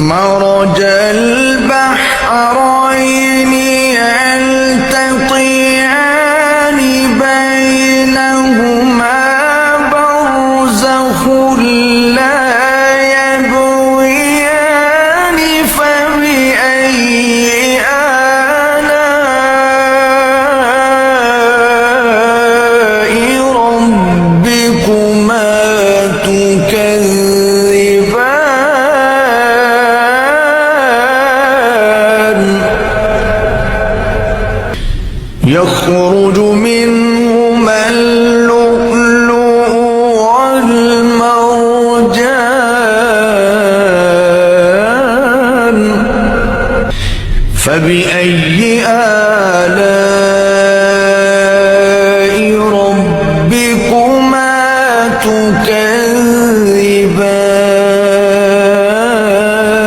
مرج البحرين يلتقيان بينهما برزخ لا يبغيان فبأي آلاء ربكما تكذبان يخرج منهما اللؤلؤ والمرجان فبأي آلاء